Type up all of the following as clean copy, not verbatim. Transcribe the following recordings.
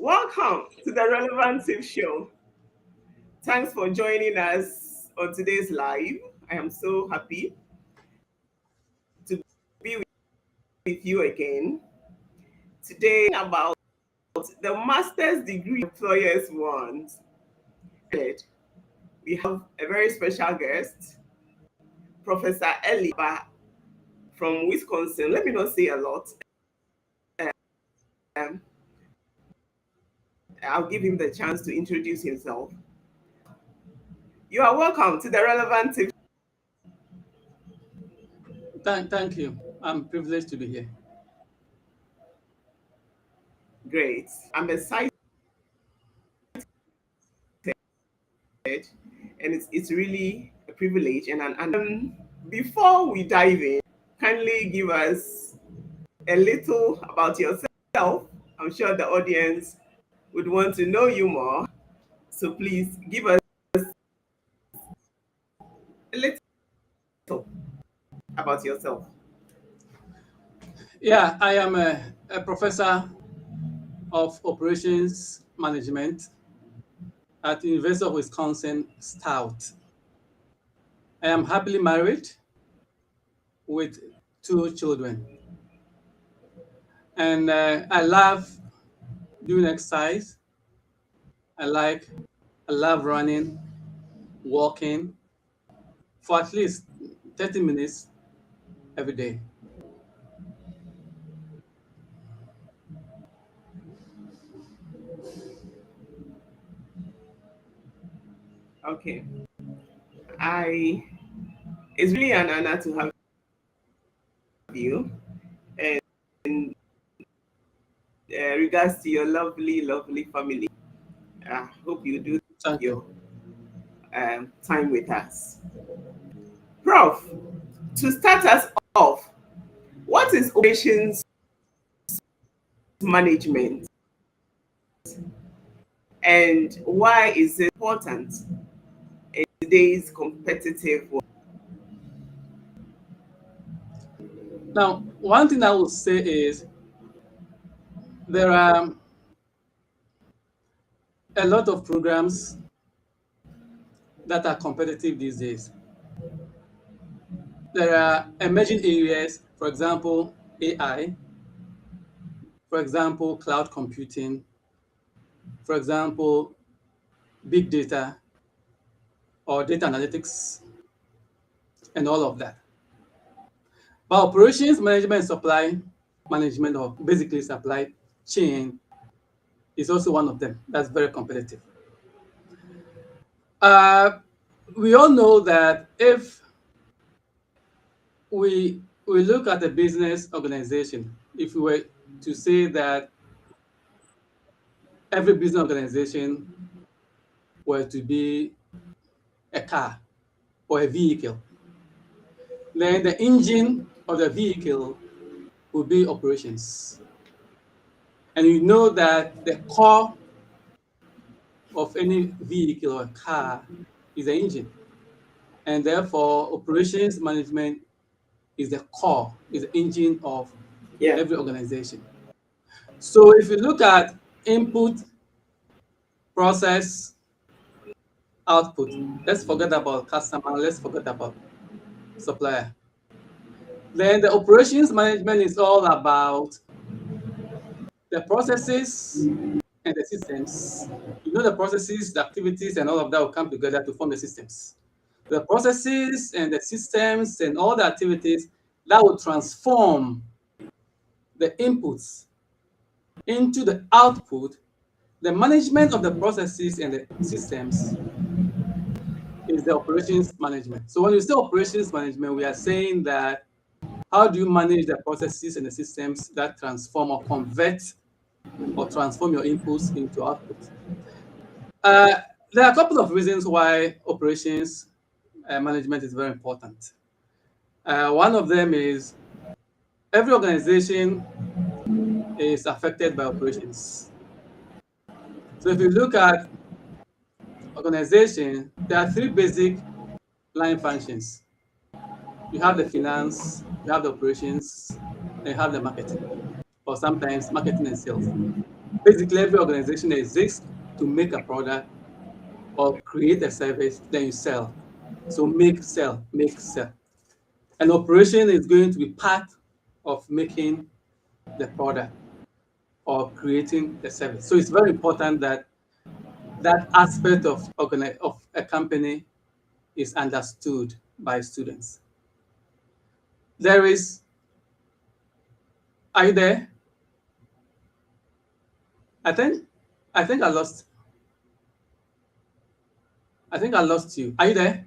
Welcome to the Relevant Tip Show. Thanks for joining us on today's live. I am so happy to be with you again. Today, about the master's degree employers want. We have a very special guest, Professor Ellie from Wisconsin. Let me not say a lot. Um, I'll give him the chance to introduce himself. You are welcome to the Relevant Tip. Thank you. I'm privileged to be here. Great. I'm excited, and it's really a privilege. And before we dive in, kindly give us a little about yourself. I'm sure the audience would want to know you more. So please give us a little about yourself. Yeah, I am a professor of operations management at the University of Wisconsin Stout. I am happily married with two children, and I love doing exercise. I like, I love running, walking for at least 30 minutes every day. Okay. I It's really an honor to have you. And regards to your lovely, lovely family. I hope you do Thank you. your time with us. Prof, to start us off, what is operations management and why is it important in today's competitive world? Now, one thing I will say is there are a lot of programs that are competitive these days. There are emerging areas, for example, AI, for example, cloud computing, for example, big data or data analytics, and all of that. But operations management and supply management, or basically supply chain, is also one of them that's very competitive. Uh, we all know that if we look at a business organization, if we were to say that every business organization were to be a car or a vehicle, then the engine of the vehicle will be operations. And you know that the core of any vehicle or car is the engine. And therefore, operations management is the core, is the engine of Yeah. every organization. So if you look at input, process, output, let's forget about customer, let's forget about supplier. Then the operations management is all about the processes and the systems. You know, the processes, the activities, and all of that will come together to form the systems. The processes and the systems and all the activities that will transform the inputs into the output. The management of the processes and the systems is the operations management. So when we say operations management, we are saying that how do you manage the processes and the systems that transform or convert or transform your inputs into output? Uh, there are a couple of reasons why operations management is very important. One of them is every organization is affected by operations. So if you look at organization, there are three basic line functions. You have the finance, you have the operations, and you have the marketing, or sometimes marketing and sales. Basically, every organization exists to make a product or create a service, then you sell. So make, sell, make, sell. An operation is going to be part of making the product or creating the service. So it's very important that that aspect of of a company is understood by students. There is, are you there? I think, I think I lost, I think I lost you. Are you there?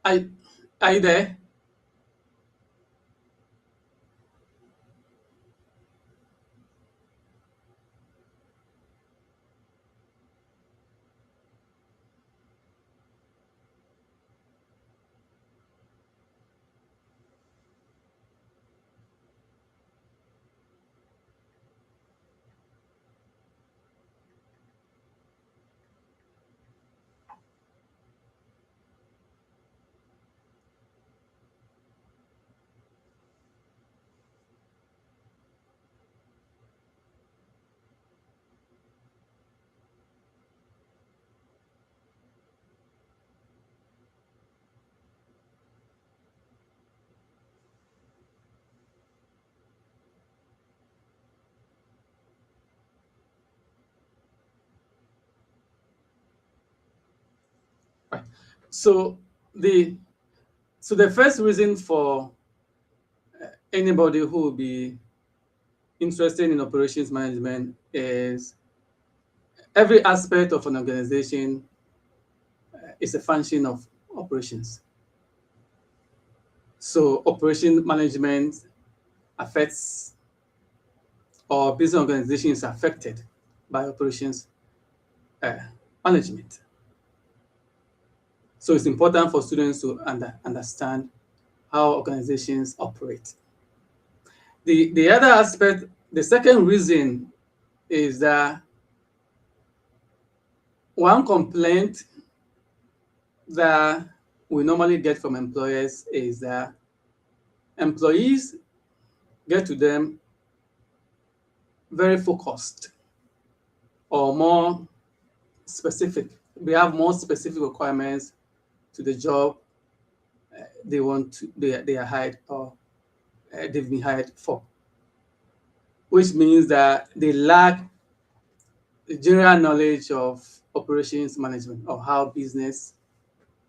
Are, are you there? Right. So the the first reason for anybody who will be interested in operations management is every aspect of an organization is a function of operations. So operation management affects, or business organization is affected by operations uh, management. So it's important for students to understand how organizations operate. The other aspect, the second reason is that one complaint that we normally get from employers is that employees get to them very focused or more specific. They have more specific requirements to the job they want to they are hired, or they've been hired for, which means that they lack the general knowledge of operations management or how business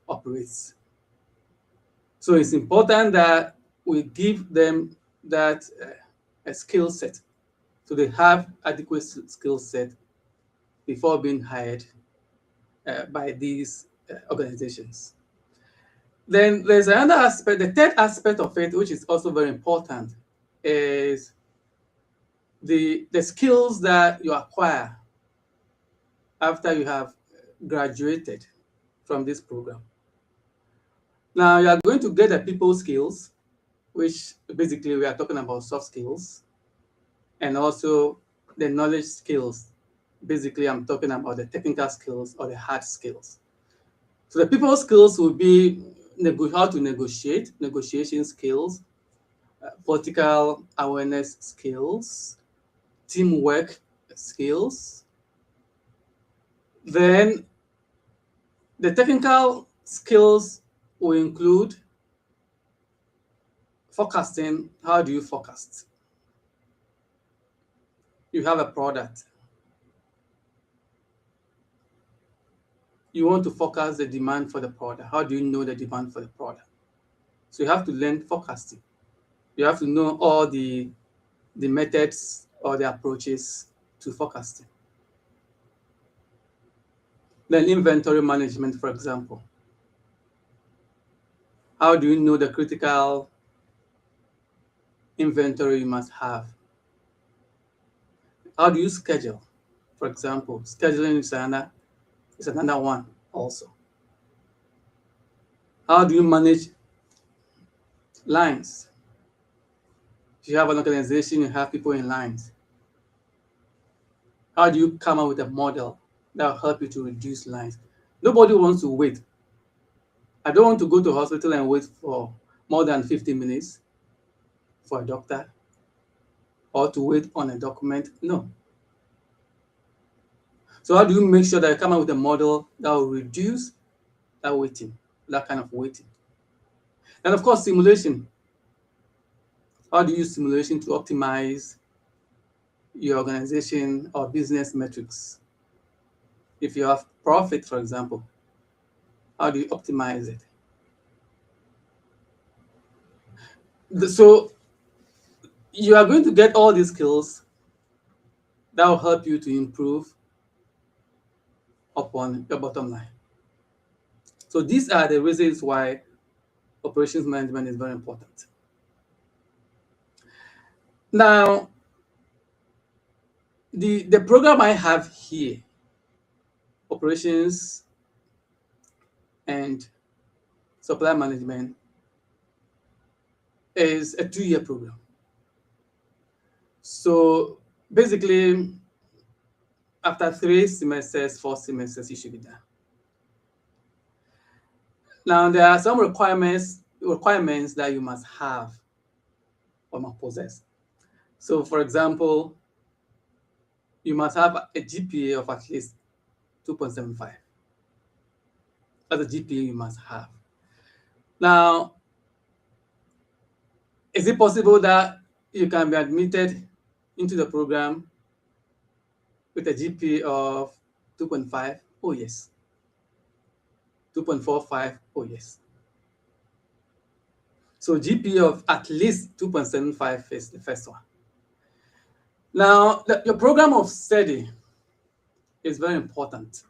operates. So it's important that we give them that a skill set, so they have adequate skill set before being hired by these organizations. Then there's another aspect, the third aspect of it, which is also very important, is the skills that you acquire after you have graduated from this program. Now you are going to get the people skills, which basically we are talking about soft skills, and also the knowledge skills. Basically, I'm talking about the technical skills or the hard skills. So the people skills will be how to negotiate, negotiation skills, political awareness skills, teamwork skills. Then the technical skills will include forecasting. How do you forecast? You have a product. You want to forecast the demand for the product. How do you know the demand for the product? So you have to learn forecasting. You have to know all the methods or the approaches to forecasting. Then inventory management, for example. How do you know the critical inventory you must have? How do you schedule? For example, scheduling is another one also. How do you manage lines? If you have an organization, you have people in lines. How do you come up with a model that will help you to reduce lines? Nobody wants to wait. I don't want to go to hospital and wait for more than 15 minutes for a doctor or to wait on a document. No. So how do you make sure that you come up with a model that will reduce that waiting, that kind of waiting? And of course, simulation. How do you use simulation to optimize your organization or business metrics? If you have profit, for example, how do you optimize it? So you are going to get all these skills that will help you to improve upon your bottom line. So these are the reasons why operations management is very important. Now, the program I have here, operations and supply management, is a 2-year program. So basically, after 3 semesters, 4 semesters, you should be done. Now, there are some requirements that you must have or must possess. So, for example, you must have a GPA of at least 2.75. That's a GPA you must have. Now, is it possible that you can be admitted into the program with a GPA of 2.5? Oh, yes. 2.45. Oh, yes. So GPA of at least 2.75 is the first one. Now, your program of study is very important.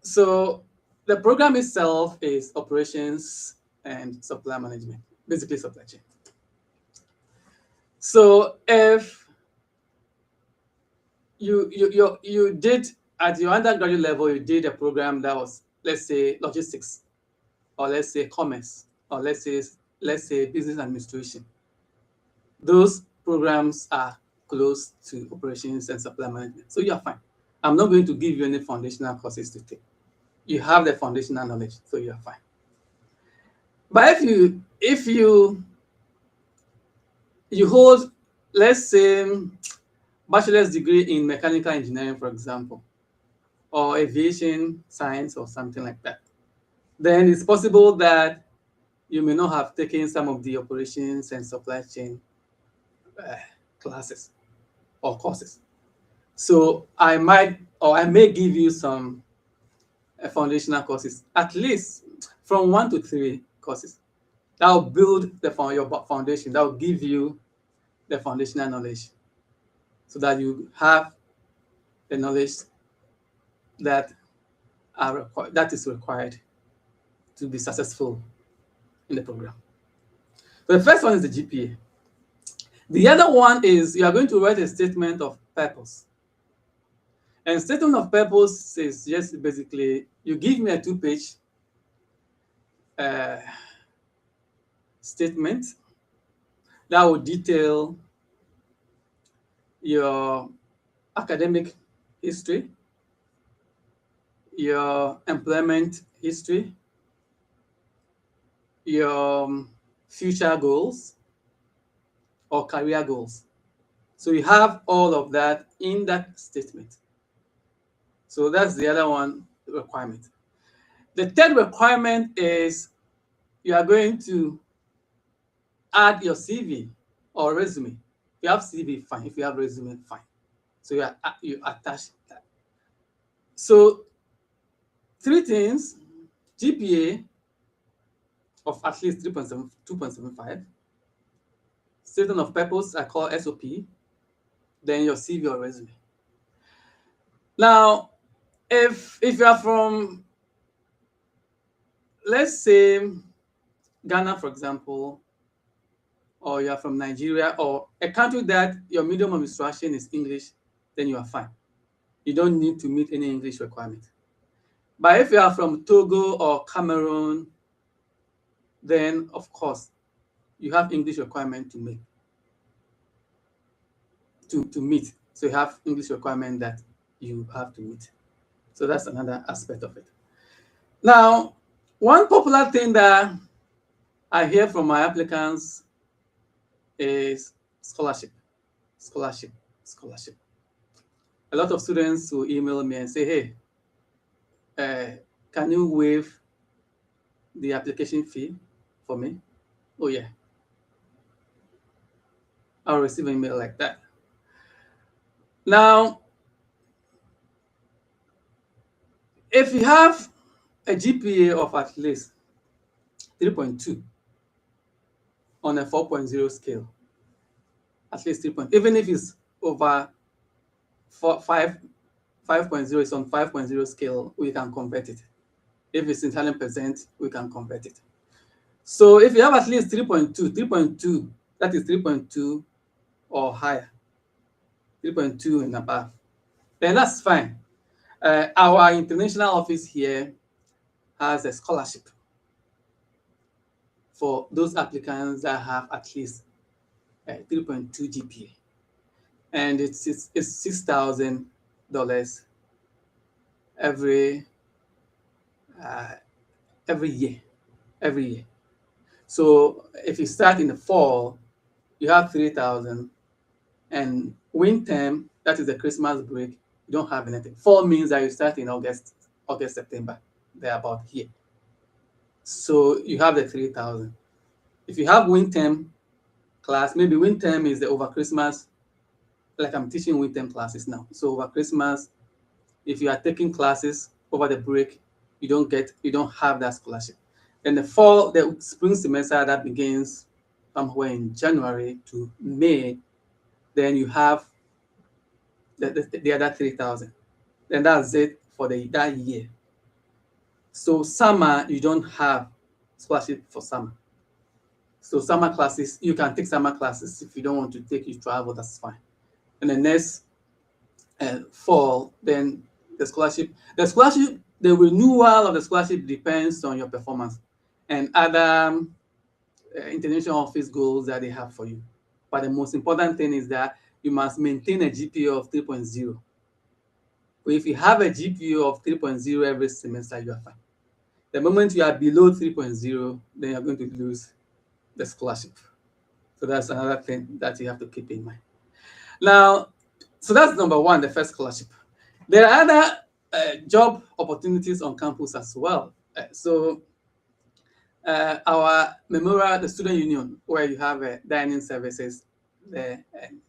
So the program itself is operations and supply management, basically supply chain. So if you did at your undergraduate level, you did a program that was, let's say, logistics, or let's say commerce, or let's say business administration. Those programs are close to operations and supply management. So you're fine. I'm not going to give you any foundational courses to take. You have the foundational knowledge, so you're fine. But if you hold, let's say, bachelor's degree in mechanical engineering, for example, or aviation science or something like that, then it's possible that you may not have taken some of the operations and supply chain classes or courses. So I may give you some foundational courses, at least from 1 to 3 courses. That will build your foundation. That will give you the foundational knowledge, so that you have the knowledge that that is required to be successful in the program. So the first one is the GPA. The other one is you are going to write a statement of purpose. And statement of purpose is just basically you give me a 2-page statement that will detail your academic history, your employment history, your future goals or career goals. So you have all of that in that statement. So that's the other one requirement. The third requirement is you are going to add your CV or resume. If you have CV, fine. If you have resume, fine. So you attach that. So 3 things: GPA of at least 2.75, statement of purpose, I call SOP, then your CV or resume. Now, if you are from, let's say, Ghana, for example, or you are from Nigeria, or a country that your medium of instruction is English, then you are fine. You don't need to meet any English requirement. But if you are from Togo or Cameroon, then of course you have English requirement to meet. So you have English requirement that you have to meet. So that's another aspect of it. Now, one popular thing that I hear from my applicants is scholarship. A lot of students will email me and say, hey, can you waive the application fee for me? Oh, yeah. I'll receive an email like that. Now, if you have a GPA of at least 3.2 on a 4.0 scale, at least 3 even if it's over 5.0 is on 5.0 scale, we can convert it. If it's in 100%, we can convert it. So if you have at least 3.2, that is 3.2 or higher, 3.2 and above, then that's fine. Our international office here has a scholarship for those applicants that have at least 3.2 GPA, and it's $6,000 every year. So if you start in the fall, you have 3,000, and winter term, that is the Christmas break, you don't have anything. Fall means that you start in August, September, they're about here. So you have the 3,000. If you have winter term class, maybe winter term is the over Christmas, like I'm teaching winter term classes now. So over Christmas, if you are taking classes over the break, you don't have that scholarship. Then the spring semester that begins somewhere in January to May, then you have the other 3,000. Then that's it for that year. So summer, you don't have scholarship for summer. So summer classes, you can take summer classes. If you don't want to take, you travel, that's fine. And the next fall, then the renewal of the scholarship depends on your performance and other international office goals that they have for you. But the most important thing is that you must maintain a GPA of 3.0. But if you have a GPA of 3.0 every semester, you are fine. The moment you are below 3.0, then you're going to lose the scholarship. So that's another thing that you have to keep in mind. Now, so that's number one, the first scholarship. There are other job opportunities on campus as well. Our memorial, the student union, where you have dining services there, and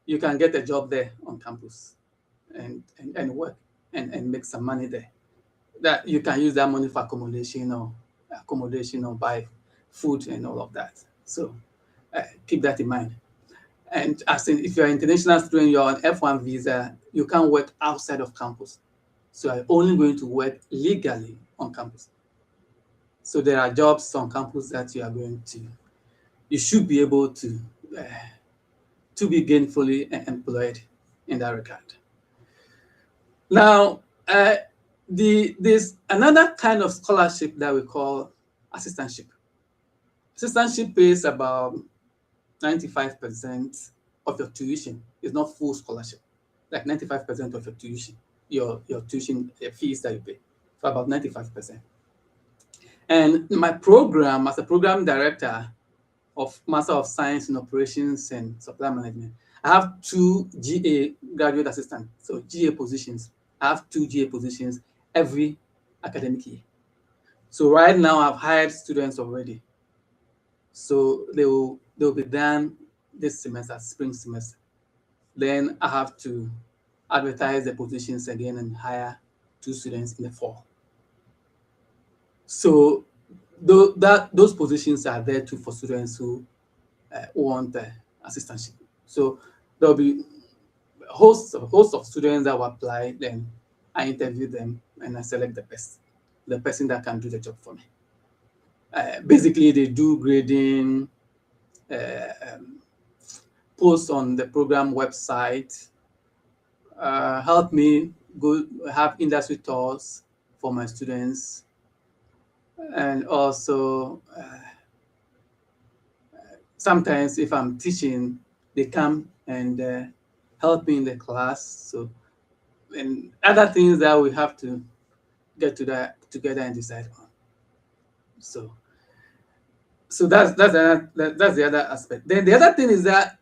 you can get a job there on campus and work and make some money there. That you can use that money for accommodation or buy food and all of that. So keep that in mind. And as in, if you're an international student, you're on F1 visa, you can't work outside of campus. So you're only going to work legally on campus. So there are jobs on campus that you should be able to be gainfully employed in that regard. Now, there's another kind of scholarship that we call assistantship. Assistantship pays about 95% of your tuition. It's not full scholarship, like 95% of your tuition, your tuition fees that you pay, for about 95%. And my program, as a program director of Master of Science in Operations and Supply Management, I have two GA graduate assistant, so GA positions. I have two GA positions every academic year. So right now I've hired students already. So they'll be done this semester, spring semester. Then I have to advertise the positions again and hire two students in the fall. So those positions are there too for students who want assistantship. So there'll be a host of students that will apply. Then I interview them and I select the person that can do the job for me. Basically, they do grading, post on the program website, help me go have industry tours for my students, and also sometimes if I'm teaching, they come and help me in the class. So, and other things that we have to get to that together and decide on. So that's the other aspect. Then the other thing is that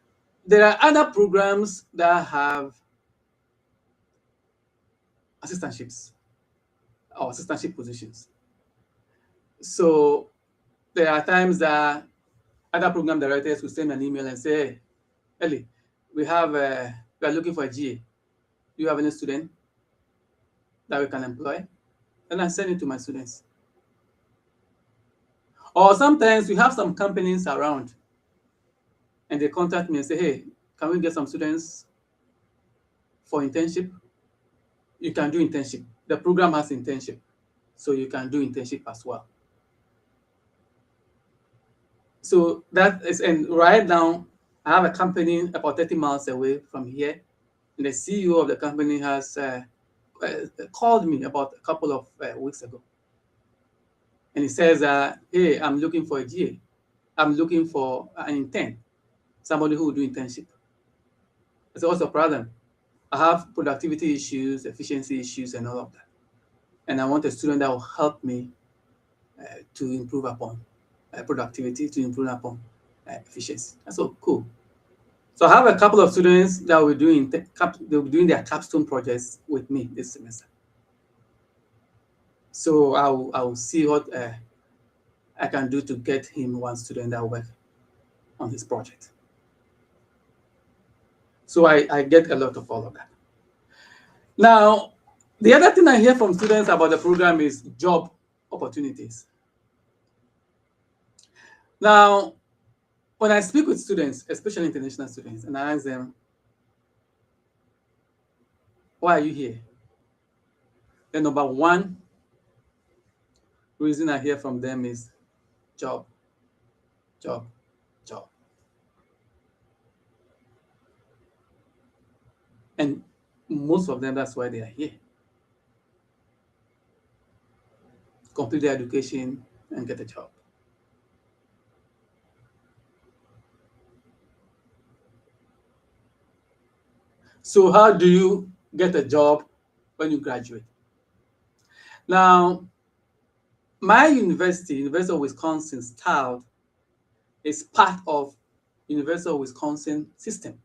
there are other programs that have assistantships or assistantship positions. So there are times that other program directors will send an email and say, hey, Ellie, we are looking for a GA. Do you have any student that we can employ? And I send it to my students. Or sometimes we have some companies around and they contact me and say, hey, can we get some students for internship? You can do internship. The program has internship, so you can do internship as well. So that is, and right now, I have a company about 30 miles away from here, and the CEO of the company has called me about a couple of weeks ago. And he says, hey, I'm looking for a GA. I'm looking for an intern, somebody who will do internship. I said, what's the problem? I have productivity issues, efficiency issues, and all of that. And I want a student that will help me to improve upon productivity, to improve upon efficiency. That's all cool. So I have a couple of students that will they'll be doing their capstone projects with me this semester. So I'll see what I can do to get him one student that will work on his project. So I get a lot of all of that. Now, The other thing I hear from students about the program is job opportunities. Now, when I speak with students, especially international students, and I ask them, why are you here? The number one reason I hear from them is job, job, job. And most of them, that's why they are here. Complete their education and get a job. So, how do you get a job when you graduate? Now, my university, University of Wisconsin styled, is part of University of Wisconsin system.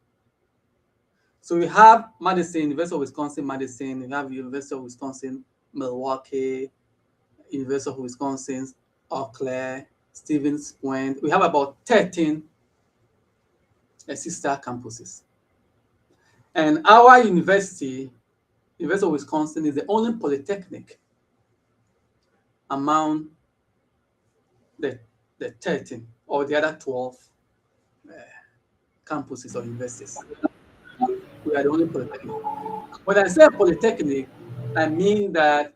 So we have Madison, University of Wisconsin, Madison. We have University of Wisconsin, Milwaukee, University of Wisconsin, Eau Claire, Stevens Point. We have about 13 sister campuses. And our university, University of Wisconsin, is the only polytechnic among the, the 13 or the other 12 uh, campuses or universities. We are the only polytechnic. When I say polytechnic, I mean that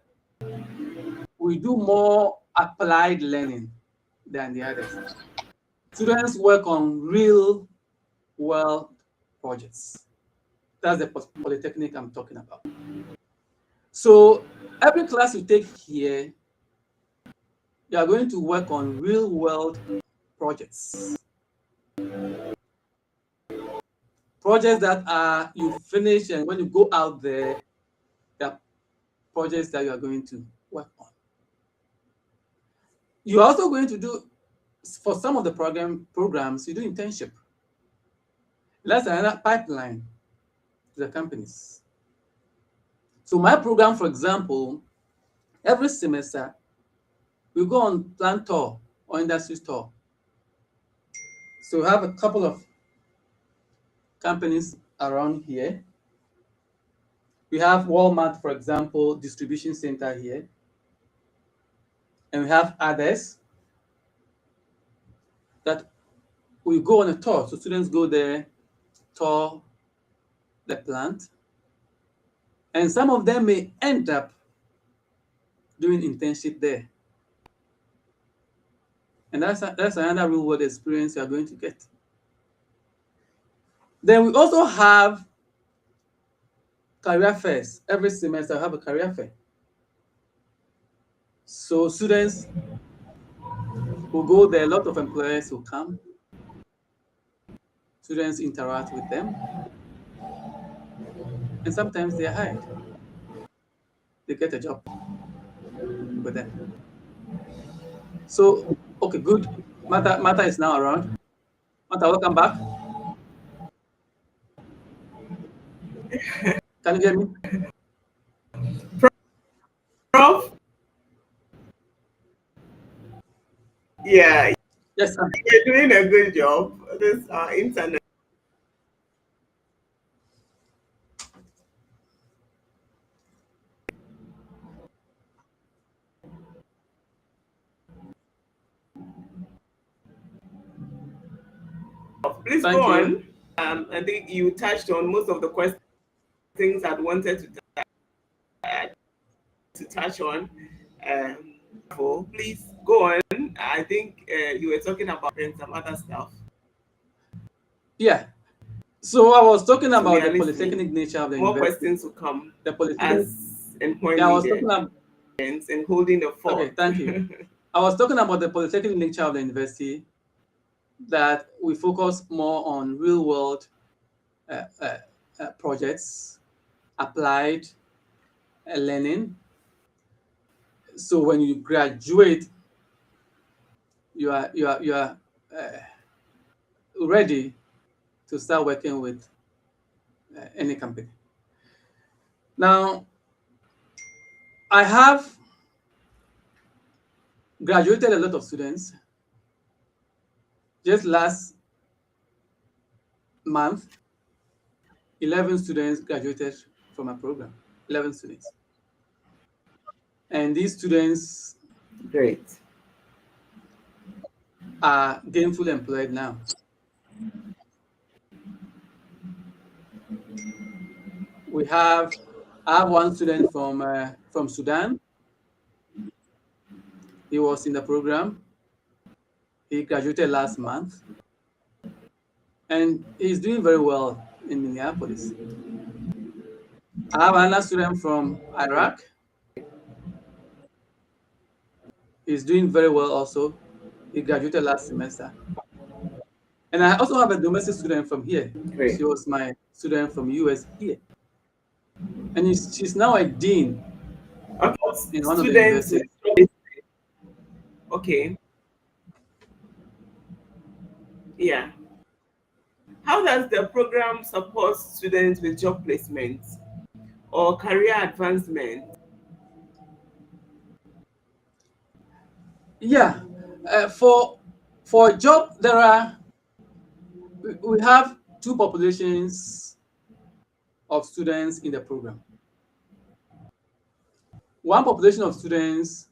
we do more applied learning than the others. Students work on real world projects. That's the polytechnic I'm talking about. So every class you take here, you are going to work on real world projects. Projects that are you finish, and when you go out there, there are projects that you are going to work on. You're also going to do, for some of the programs, you do internship. That's another pipeline to the companies. So my program, for example, every semester we go on plant tour or industry tour. So we have a couple of companies around here. We have Walmart, for example, distribution center here. And we have others that we go on a tour. So students go there, tour the plant. And some of them may end up doing internship there. And that's another real world experience you are going to get. Then we also have career fairs. Every semester, I have a career fair. So students who go there, a lot of employers will come. Students interact with them, and sometimes they are hired. They get a job with them. So, okay, good. Mata is now around. Mata, welcome back. Can you hear me? Prof, yeah, Yes. you're doing a good job. This internet. Please go Thank you. on. I think you touched on most of the questions I'd wanted to touch on. Please go on. I think you were talking about and some other stuff. Yeah. So I was talking So we about are the polytechnic listening. nature of the More university. questions will come The polytechnic. as and when Yeah, I was talking needed. about. And holding the Okay, fort. thank you. I was talking about the polytechnic nature of the university, that we focus more on real world uh, uh, projects, applied learning. So when you graduate, you are ready to start working with any company. Now, I have graduated a lot of students. Just last month, 11 students graduated from my program. 11 students. And these students Great. are gainfully employed now. We have I have one student from Sudan. He was in the program. He graduated last month, and he's doing very well in Minneapolis. I have another student from Great. Iraq. He's doing very well also. He graduated last semester. And I also have a domestic student from here. Great. She was my student from US here. And she's now a dean Okay. in one of the Students with universities. okay. Yeah. How does the program support students with job placement or career advancement? Yeah. For a job, we have two populations of students in the program. One population of students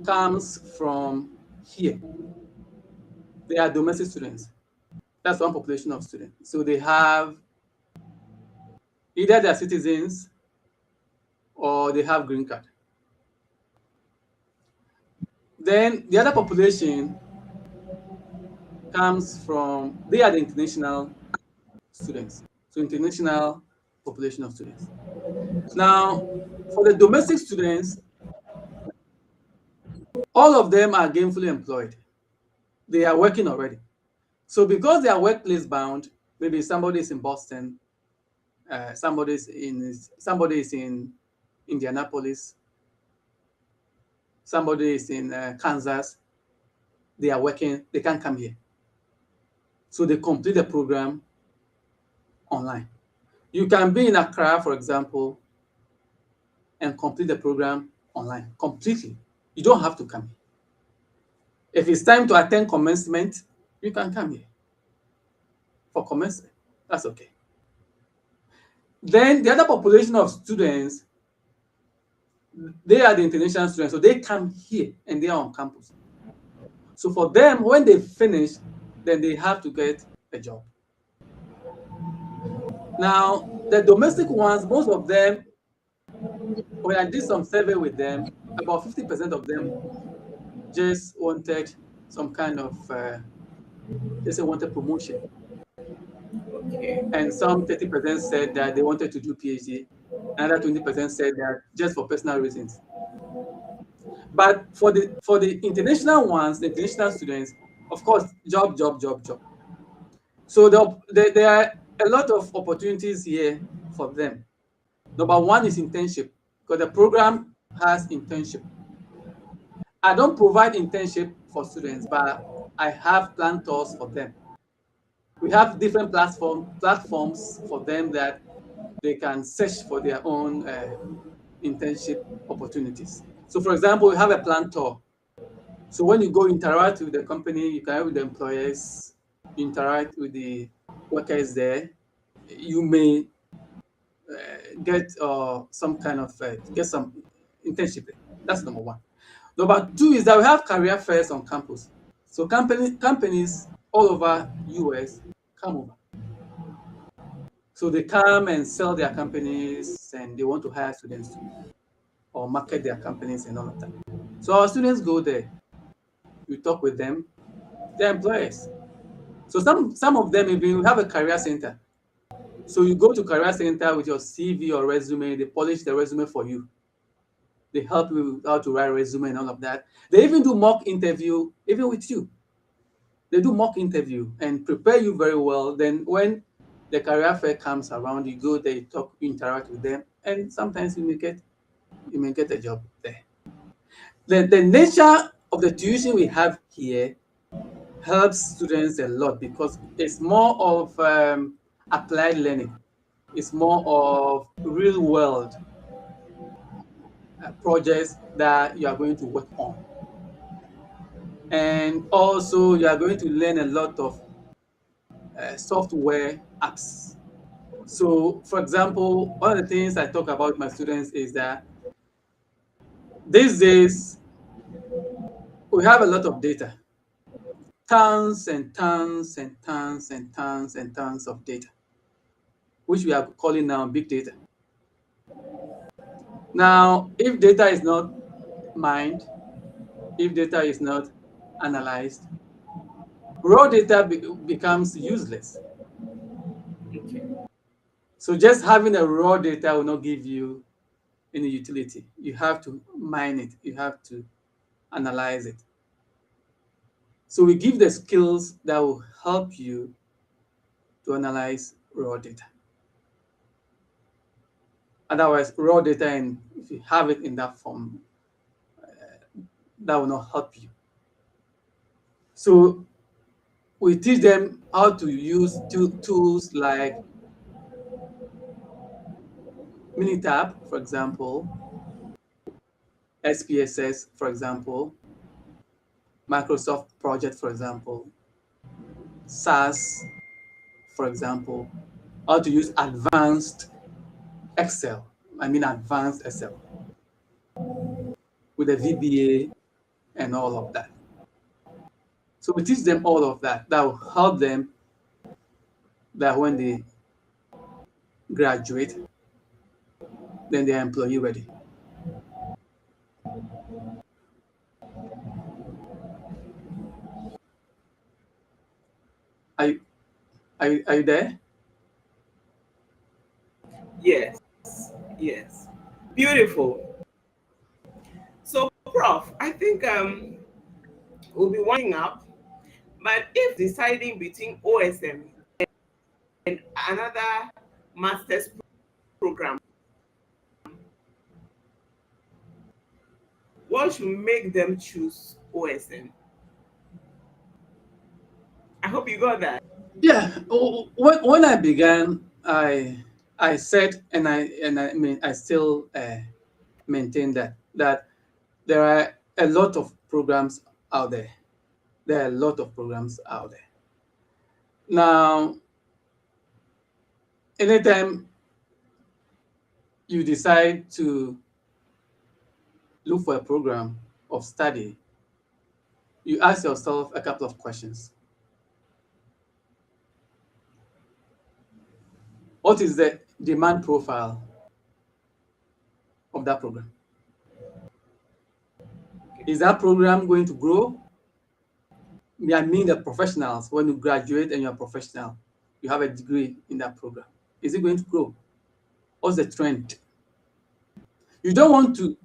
comes from here. They are domestic students. That's one population of students. So they have either they're citizens or they have green card. Then the other population comes from they are the international students. So international population of students. Now, for the domestic students, all of them are gainfully employed. They are working already. So because they are workplace bound, maybe somebody is in Boston, somebody is in Indianapolis, somebody is in Kansas. They are working. They can't come here, so they complete the program online. You can be in Accra, for example, and complete the program online completely. You don't have to come here. If it's time to attend commencement, you can come here for commencement. That's okay. Then the other population of students, they are the international students, so they come here and they are on campus. So for them, when they finish, then they have to get a job. Now, the domestic ones, most of them, when I did some survey with them, about 50% of them just wanted some kind of, they say wanted promotion. Okay. And some 30% said that they wanted to do PhD. Another 20% said that just for personal reasons. But for the international ones, the international students, of course, job, job, job, job. So there are a lot of opportunities here for them. Number one is internship, because the program has internship. I don't provide internship for students, but I have planters for them. We have different platforms for them that they can search for their own internship opportunities. So, for example, we have a planter. So when you go interact with the company, you can have with the employers, interact with the workers there. You may get some kind of get some internship. That's number one. Number two is that we have career fairs on campus. So companies all over US come over. So they come and sell their companies and they want to hire students too, or market their companies and all of that. So our students go there. We talk with them, they're employers. So some of them even have a career center. So you go to career center with your CV or resume, they polish the resume for you. They help you with how to write a resume and all of that. They even do mock interview, even with you. They do mock interview and prepare you very well. Then when the career fair comes around, you go there, you talk, you interact with them, and sometimes you may get a job there. The nature of the tuition we have here helps students a lot because it's more of applied learning. It's more of real world projects that you are going to work on. And also, you are going to learn a lot of software apps. So, for example, one of the things I talk about with my students is that these days we have a lot of data, tons and tons and tons and tons and tons of data, which we are calling now big data. Now, if data is not mined, if data is not analyzed, raw data becomes useless. Okay. So just having a raw data will not give you any utility. You have to mine it. You have to analyze it. So we give the skills that will help you to analyze raw data. Otherwise, raw data, and if you have it in that form, that will not help you. So we teach them how to use tools like Minitab, for example, SPSS, for example, Microsoft Project, for example, SAS, for example, how to use advanced Excel. I mean, advanced Excel with a VBA and all of that. So we teach them all of that. That will help them that when they graduate, then they're employee ready. Are you, are you there? Yes. Yes. Beautiful. So, Prof, I think we'll be winding up. But if deciding between OSM and another master's program, what should make them choose OSM? I hope you got that. Yeah. When I began, I said, and I mean, I still maintain that there are a lot of programs out there. There are a lot of programs out there. Now, anytime you decide to look for a program of study, you ask yourself a couple of questions. What is the demand profile of that program? Is that program going to grow? I mean, the professionals, when you graduate and you're a professional, you have a degree in that program. Is it going to grow? What's the trend? You don't want to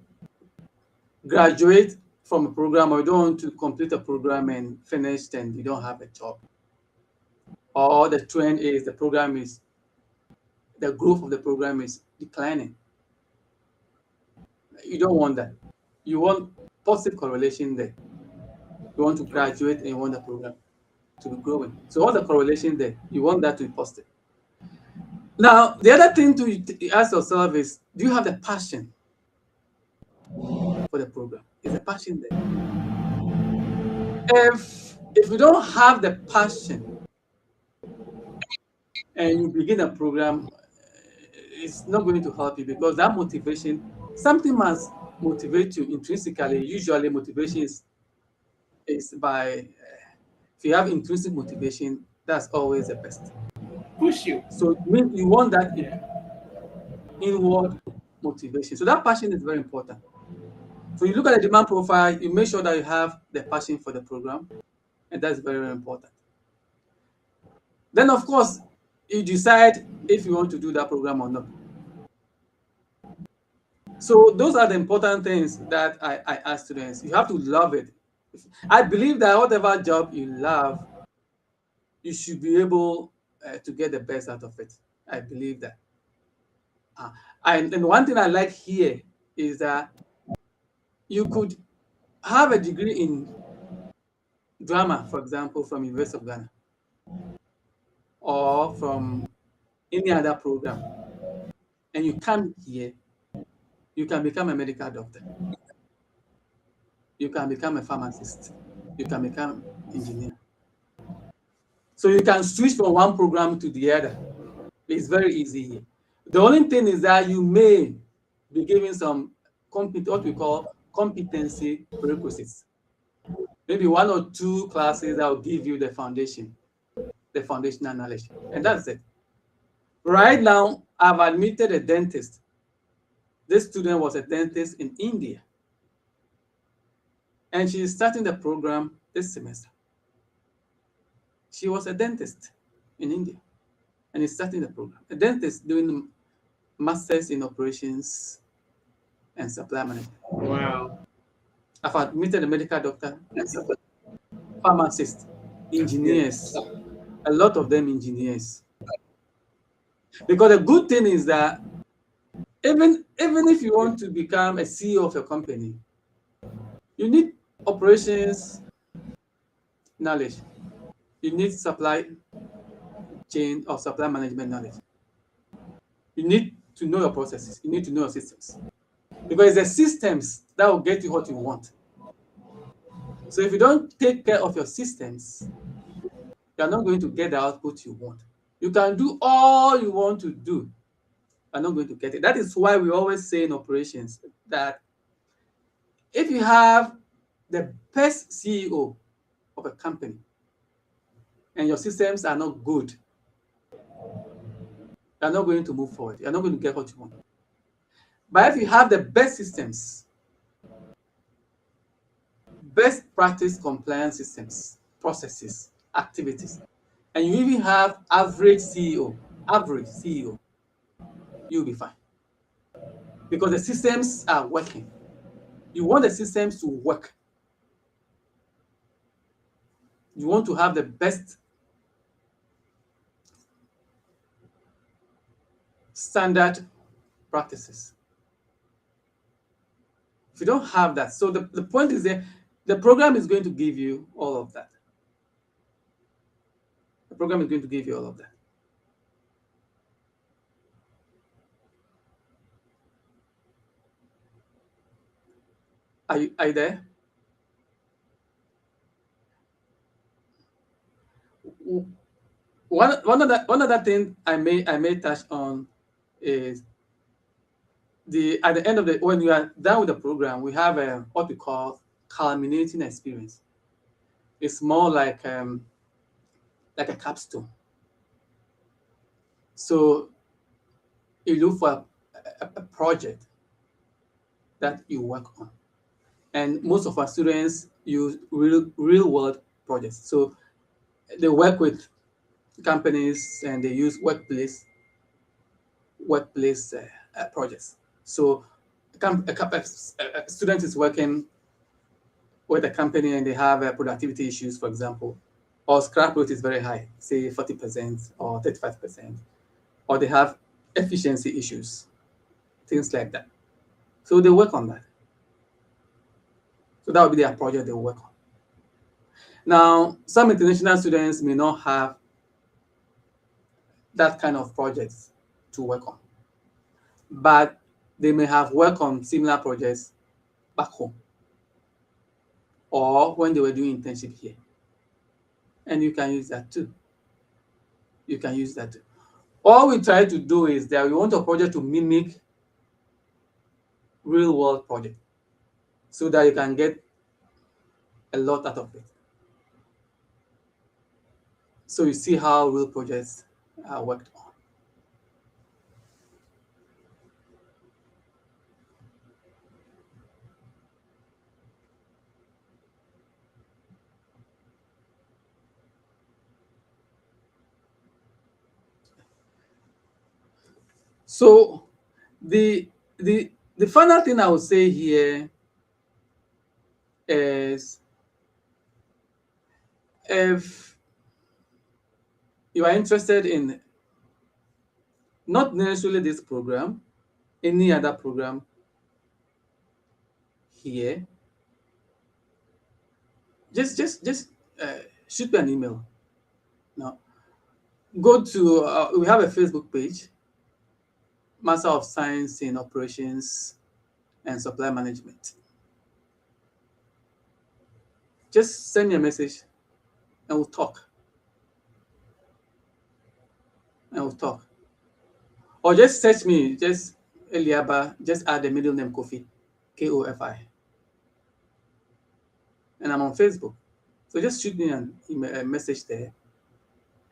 graduate from a program, or you don't want to complete a program and finish and you don't have a job. Or the trend is the growth of the program is declining. You don't want that. You want positive correlation there. You want to Okay. graduate and you want the program to be growing. So what's the correlation there? You want that to be positive. Now, the other thing to ask yourself is, do you have the passion for the program? Is the passion there? If you don't have the passion and you begin a program, it's not going to help you, because that motivation, something must motivate you intrinsically. Usually, motivation is by if you have intrinsic motivation, that's always the best. Push you. So you want that Yeah. inward motivation. So that passion is very important. So you look at the demand profile, you make sure that you have the passion for the program, and that's very, very important. Then, of course, you decide if you want to do that program or not. So those are the important things that I ask students. You have to love it. I believe that whatever job you love, you should be able to get the best out of it. I believe that. And one thing I like here is that you could have a degree in drama, for example, from University of Ghana or from any other program, and you come here, you can become a medical doctor, you can become a pharmacist, you can become engineer. So you can switch from one program to the other. It's very easy here. The only thing is that you may be given some what we call competency prerequisites. Maybe one or two classes that will give you the foundation, the foundational knowledge, and that's it. Right now, I've admitted a dentist. This student was a dentist in India, and she is starting the program this semester. She was a dentist in India, and is starting the program. A dentist doing masters in operations and supply management. Wow. I've admitted a medical doctor, pharmacists, engineers, Yes. a lot of them engineers. Because the good thing is that even if you want to become a CEO of a company, you need operations knowledge. You need supply chain or supply management knowledge. You need to know your processes. You need to know your systems. Because it's the systems that will get you what you want. So if you don't take care of your systems, you're not going to get the output you want. You can do all you want to do, you're not going to get it. That is why we always say in operations that if you have the best CEO of a company and your systems are not good, you're not going to move forward. You're not going to get what you want. But if you have the best systems, best practice compliance systems, processes, activities, and you even have average CEO, you'll be fine. Because the systems are working. You want the systems to work. You want to have the best standard practices. If you don't have that, so the point is that the program is going to give you all of that. The program is going to give you all of that. Are you there? One other thing I may touch on is at the end of the when you are done with the program, we have what we call culminating experience. It's more like a capstone. So you look for a project that you work on, and most of our students use real world projects. So they work with companies and they use workplace projects. So a student is working with a company and they have productivity issues, for example, or scrap rate is very high, say 40% or 35%, or they have efficiency issues, things like that. So they work on that. So that would be their project they work on. Now, some international students may not have that kind of projects to work on, but they may have worked on similar projects back home or when they were doing internship here. And you can use that too. You can use that too. All we try to do is that we want a project to mimic real world project so that you can get a lot out of it. So you see how real projects are worked on. So the final thing I would say here is if you are interested in not necessarily this program, any other program here, just shoot me an email. Now go to we have a Facebook page, Master of Science in Operations and Supply Management. Just send me a message and we'll talk. And we'll talk. Or just search me, just Eliaba, just add the middle name Kofi, Kofi, and I'm on Facebook. So just shoot me an email, a message there,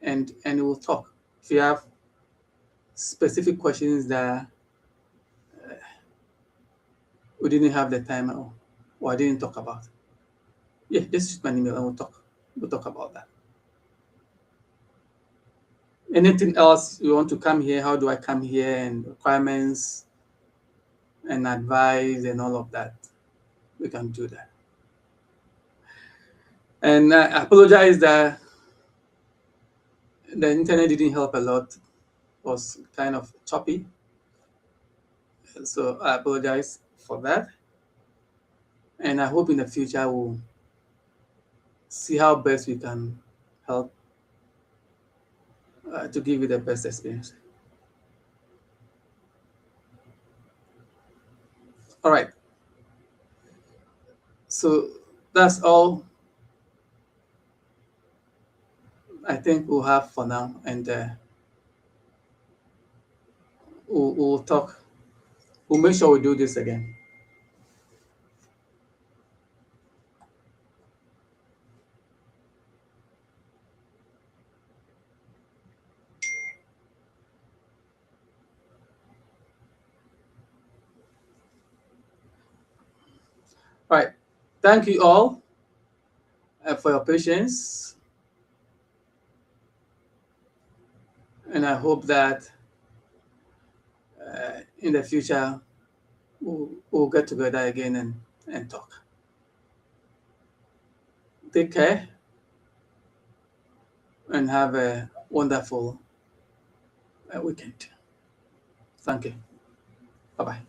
and we'll talk. If you have specific questions that we didn't have the time or I didn't talk about, yeah, just shoot me an email and we'll talk. We'll talk about that. Anything else you want to come here? How do I come here and requirements and advice and all of that? We can do that. And I apologize that the internet didn't help a lot. It was kind of choppy. So I apologize for that. And I hope in the future we'll see how best we can help to give you the best experience. All right. So that's all I think we'll have for now. And we'll talk. We'll make sure we do this again. All right. Thank you all for your patience. And I hope that in the future we'll get together again and talk. Take care and have a wonderful weekend. Thank you. Bye bye.